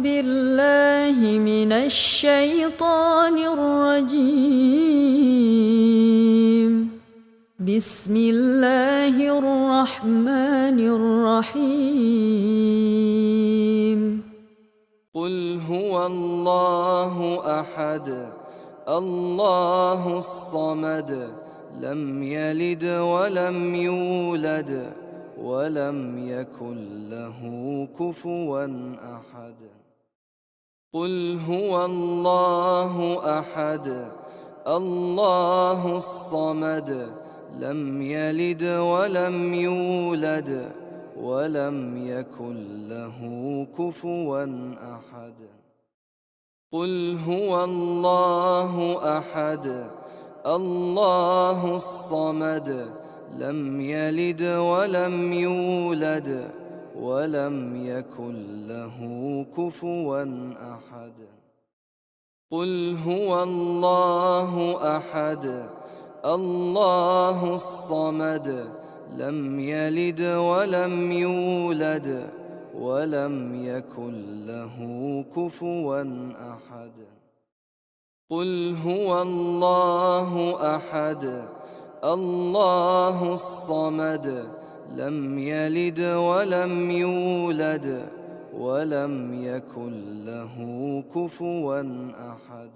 بالله من الشيطان الرجيم. بسم الله الرحمن الرحيم. قل هو الله أحد الله الصمد لم يلد ولم يولد ولم يكن له كفوا أحد. قل هو الله أحد الله الصمد لم يلد ولم يولد ولم يكن له كفوا أحد. قل هو الله أحد الله الصمد لم يلد ولم يولد ولم يكن له كفوا أحد. قل هو الله أحد الله الصمد لم يلد ولم يولد ولم يكن له كفوا أحد. قل هو الله أحد الله الصمد لم يلد ولم يولد ولم يكن له كفوا أحد.